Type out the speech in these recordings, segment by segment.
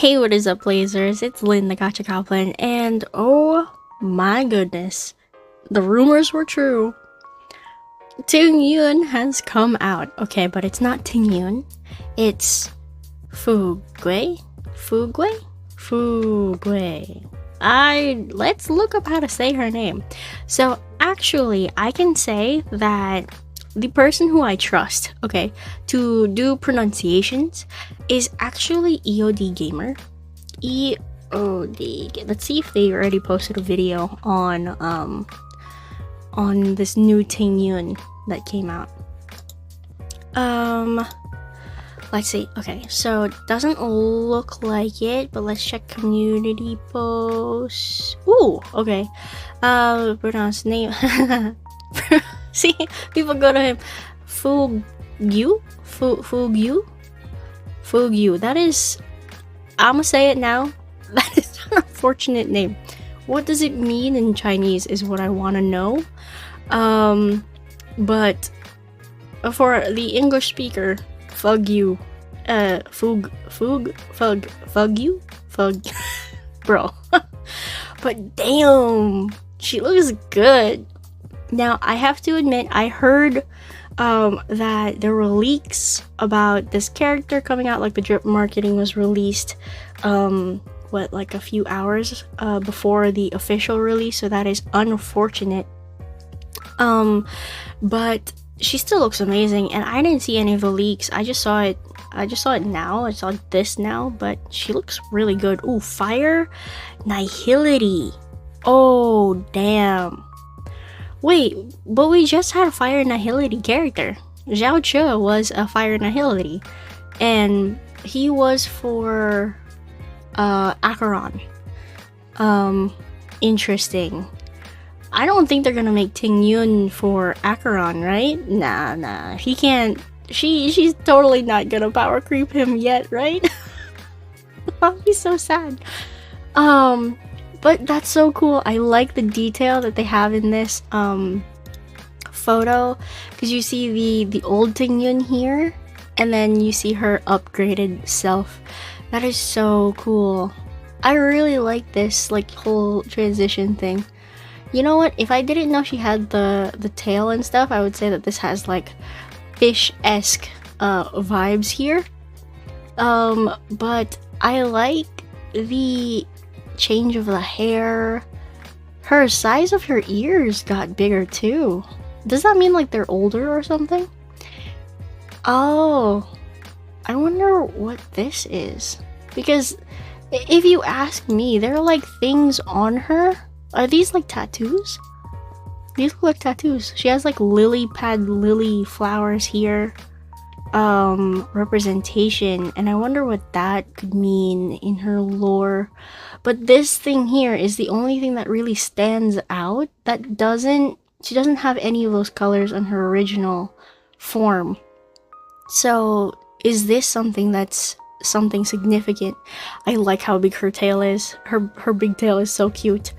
Hey, what is up, Blazers? It's Lynn, the Gacha Goblin, and oh my goodness, the rumors were true. Tingyun has come out. Okay, but it's not Tingyun. It's Fugui? Fugui? Fugui. Let's look up how to say her name. So actually, I can say that the person who I trust, okay, to do pronunciations is actually EOD Gamer. EOD. Let's see if they already posted a video on this new Tingyun that came out. Let's see. Okay, so it doesn't look like it, but let's check community posts. Ooh, okay. Pronounce name. See, people go to him. Fugyu? Fugyu. That is, I'ma say it now. That is an unfortunate name. What does it mean in Chinese is what I want to know. But for the English speaker, Fugyu. Fugyu? Bro. But damn, she looks good. Now, I have to admit, I heard that there were leaks about this character coming out, like the drip marketing was released, like a few hours before the official release, so that is unfortunate. But she still looks amazing, and I didn't see any of the leaks. I just saw it now. I saw this now, but she looks really good. Ooh, Fire Nihility. Oh, damn. Wait, but we just had a Fire Nihility character. Zhao Che was a Fire Nihility, and he was for Acheron. Interesting. I don't think they're gonna make Tingyun for Acheron, right? Nah. He can't. She's totally not gonna power creep him yet, right? I'll be so sad. But that's so cool. I like the detail that they have in this photo, because you see the old Tingyun here, and then you see her upgraded self. That is so cool. I really like this like whole transition thing. You know what? If I didn't know she had the tail and stuff, I would say that this has like fish-esque vibes here. But I like the change of the hair. Her size of her ears got bigger too. Does that mean like they're older or something? Oh, I wonder what this is, because if you ask me, there are like things on her. Are these like tattoos? These look like tattoos. She has like lily flowers here. Representation, and I wonder what that could mean in her lore. But this thing here is the only thing that really stands out. She doesn't have any of those colors on her original form. So is this something that's something significant? I like how big her tail is. Her big tail is so cute.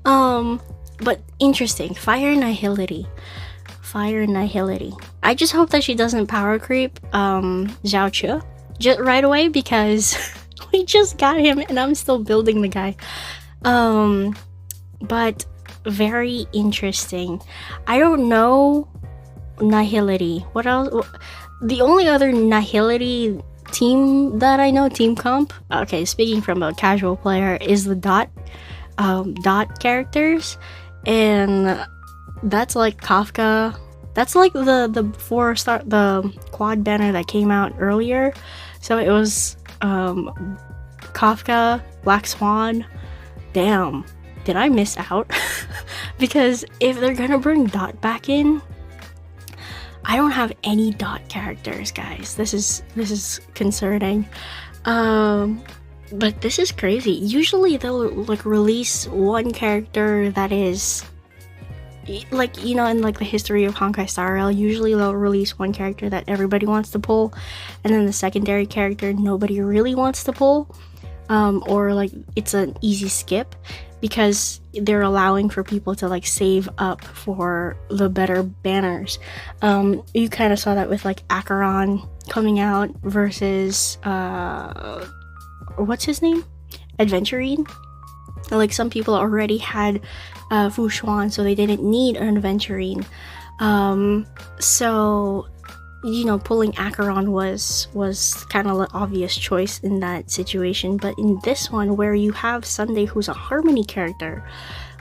But interesting. Fire Nihility. I just hope that she doesn't power creep Zhao Che just right away, because we just got him and I'm still building the guy. But very interesting. I don't know Nihility. What else? The only other Nihility team that I know, team comp, okay, speaking from a casual player, is the dot characters, and that's like Kafka. That's like the 4-star, the quad banner that came out earlier. So it was Kafka, Black Swan. Damn, did I miss out? Because if they're gonna bring Dot back in, I don't have any Dot characters, guys. This is concerning. But this is crazy. Usually they'll like release one character that is like, you know, in like the history of Honkai Star Rail, usually they'll release one character that everybody wants to pull, and then the secondary character nobody really wants to pull, or like it's an easy skip, because they're allowing for people to like save up for the better banners. You kind of saw that with like Acheron coming out versus what's his name? Adventurine. Like some people already had Fu Xuan, so they didn't need an Adventurine. So you know, pulling Acheron was kind of an obvious choice in that situation. But in this one, where you have Sunday, who's a Harmony character,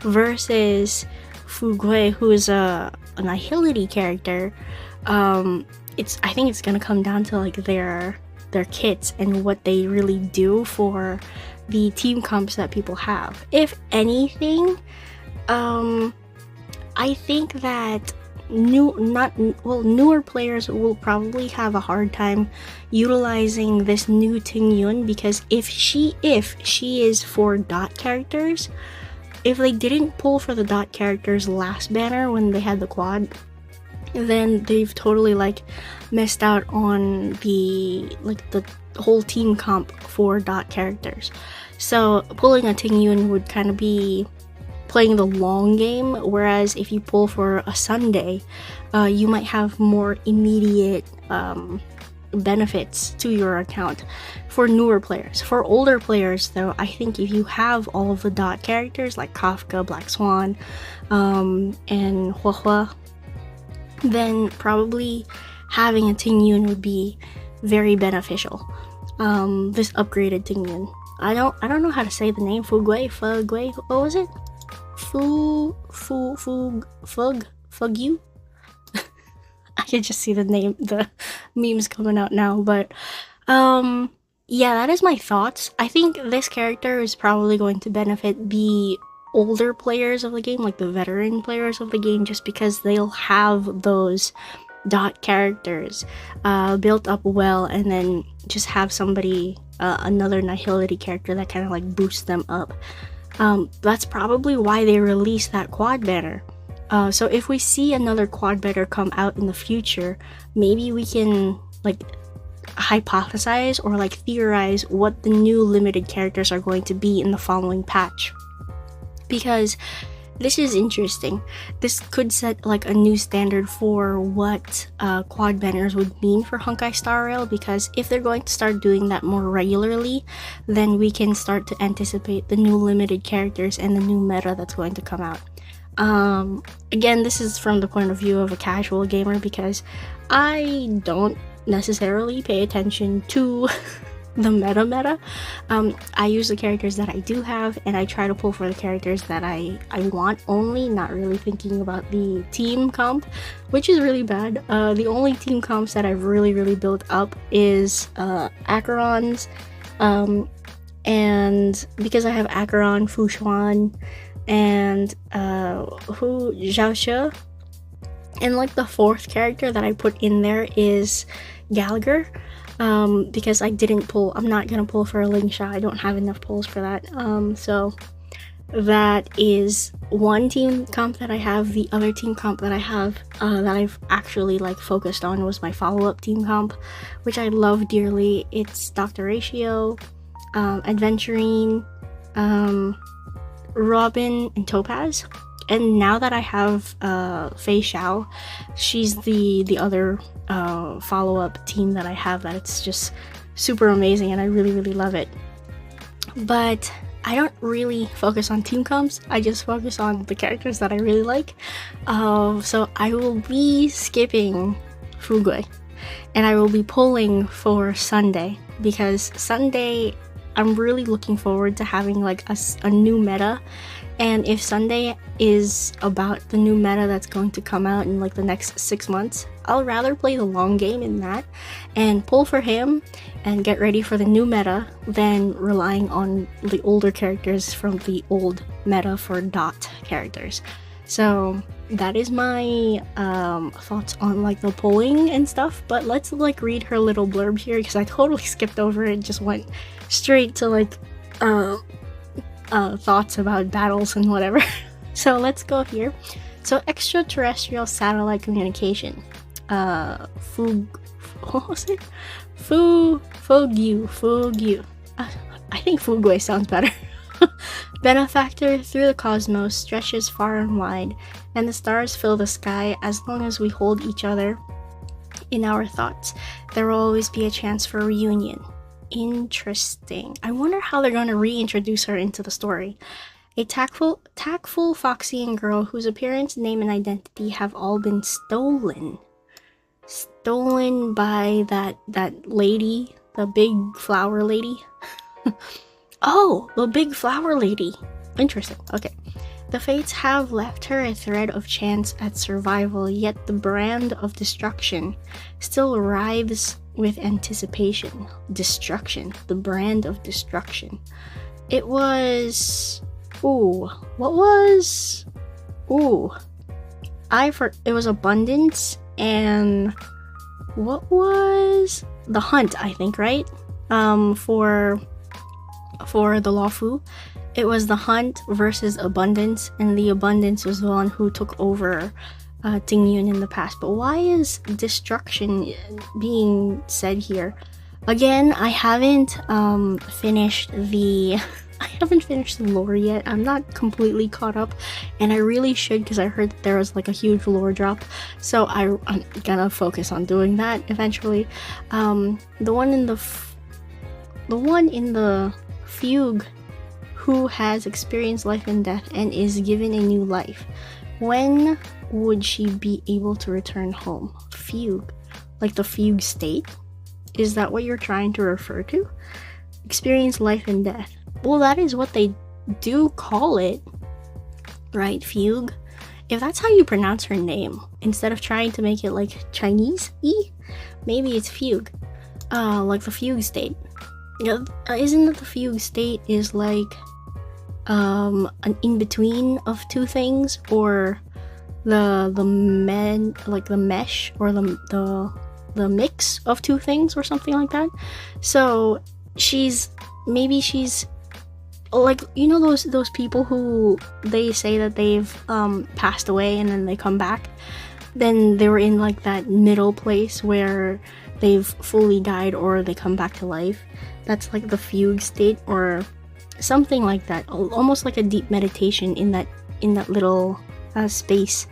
versus Fu Gui, who is a Nihility character, I think it's gonna come down to like their kits and what they really do for the team comps that people have. If anything, I think that newer players will probably have a hard time utilizing this new Tingyun, because if she is for dot characters, if they didn't pull for the dot characters last banner when they had the quad, then they've totally like missed out on the whole team comp for dot characters. So pulling a Tingyun would kind of be playing the long game, whereas if you pull for a Sunday, you might have more immediate benefits to your account for newer players. For older players though, I think if you have all of the dot characters like Kafka, Black Swan, and Huahua, then probably having a Tingyun would be very beneficial. This upgraded Tingyun. I don't know how to say the name. Fugui, what was it? Fug you? I can just see the memes coming out now, but yeah, that is my thoughts. I think this character is probably going to benefit the older players of the game, like the veteran players of the game, just because they'll have those dot characters built up well, and then just have somebody, another Nihility character that kind of like boosts them up. That's probably why they released that quad banner. So if we see another quad banner come out in the future, maybe we can like hypothesize or like theorize what the new limited characters are going to be in the following patch. Because this is interesting. This could set like a new standard for what quad banners would mean for Honkai Star Rail, because if they're going to start doing that more regularly, then we can start to anticipate the new limited characters and the new meta that's going to come out. Again, this is from the point of view of a casual gamer, because I don't necessarily pay attention to the meta. I use the characters that I do have, and I try to pull for the characters that I want only, not really thinking about the team comp, which is really bad. The only team comps that I've really built up is Acheron's, and because I have Acheron, Fu Xuan, and Zhao, and like the fourth character that I put in there is Gallagher. Because I didn't pull, I'm not gonna pull for a Lingsha. I don't have enough pulls for that. So that is one team comp that I have. The other team comp that I have, that I've actually like focused on, was my follow-up team comp, which I love dearly. It's Dr. Ratio, Adventurine, Robin, and Topaz. And now that I have Fei Xiao, she's the other follow-up team that I have, that it's just super amazing, and I really love it. But I don't really focus on team comps. I just focus on the characters that I really like. So I will be skipping Fugui, and I will be pulling for Sunday, because Sunday, I'm really looking forward to having like a new meta. And if Sunday is about the new meta that's going to come out in like the next 6 months, I'll rather play the long game in that and pull for him and get ready for the new meta than relying on the older characters from the old meta for dot characters. So that is my thoughts on like the polling and stuff. But let's like read her little blurb here, because I totally skipped over it, just went straight to like thoughts about battles and whatever. So let's go here. So extraterrestrial satellite communication. What was it? Fogyu. I think Fugui sounds better. Benefactor through the cosmos stretches far and wide, and the stars fill the sky. As long as we hold each other in our thoughts, there will always be a chance for reunion. Interesting. I wonder how they're going to reintroduce her into the story. A tactful Foxian girl whose appearance, name, and identity have all been stolen. Stolen by that lady, the big flower lady. Oh, the big flower lady. Interesting. Okay. The fates have left her a thread of chance at survival, yet the brand of destruction still writhes with anticipation. Destruction. The brand of destruction. It was... Ooh. What was... Ooh. It was abundance, and... What was... The hunt, I think, right? For the Lawfu. It was the hunt versus abundance, and the abundance was the one who took over Tingyun in the past. But why is destruction being said here? Again, I haven't finished the lore yet. I'm not completely caught up, and I really should, because I heard that there was like a huge lore drop. So I'm gonna focus on doing that eventually. The one in the fugue, who has experienced life and death and is given a new life. When would she be able to return home? Fugue. Like the fugue state? Is that what you're trying to refer to? Experience life and death. Well, that is what they do call it, right? Fugue. If that's how you pronounce her name, instead of trying to make it like Chinese-y, maybe it's fugue. Like the fugue state. Isn't it the fugue state is like an in-between of two things, or the mesh, or the mix of two things, or something like that? So maybe she's like, you know, those people who they say that they've passed away and then they come back, then they were in like that middle place where they've fully died or they come back to life. That's like the fugue state, or something like that, almost like a deep meditation in that little space.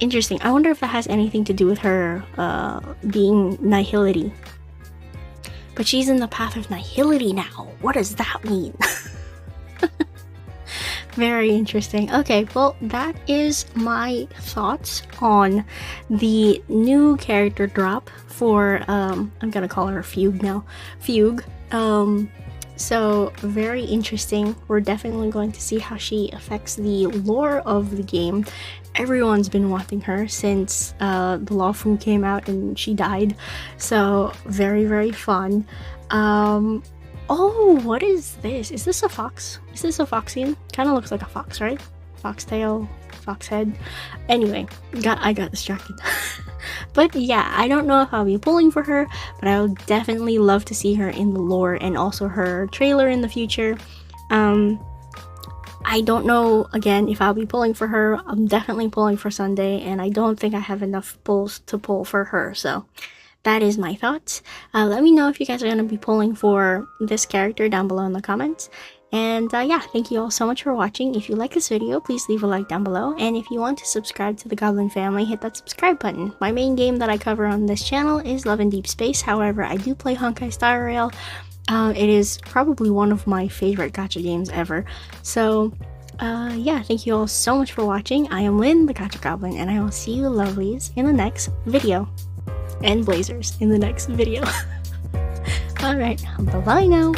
Interesting. I wonder if that has anything to do with her being nihility. But she's in the path of nihility now. What does that mean? Very interesting. Okay, well, that is my thoughts on the new character drop for I'm gonna call her Fugue now. Fugue. So very interesting. We're definitely going to see how she affects the lore of the game. Everyone's been wanting her since the Lawfu came out and she died. So very, very fun. Oh, what is this? Is this a fox? Is this a Foxian? Kind of looks like a fox, right? Foxtail, fox head. Anyway, I got distracted. But yeah, I don't know if I'll be pulling for her, but I would definitely love to see her in the lore and also her trailer in the future. I don't know, again, if I'll be pulling for her. I'm definitely pulling for Sunday, and I don't think I have enough pulls to pull for her, so that is my thoughts. Let me know if you guys are going to be pulling for this character down below in the comments. And yeah, thank you all so much for watching. If you like this video, please leave a like down below. And if you want to subscribe to the Goblin family, hit that subscribe button. My main game that I cover on this channel is Love in Deep Space. However, I do play Honkai Star Rail. It is probably one of my favorite gacha games ever. So yeah, thank you all so much for watching. I am Lynn, the Gacha Goblin, and I will see you lovelies in the next video. And blazers in the next video. Alright, bye-bye now.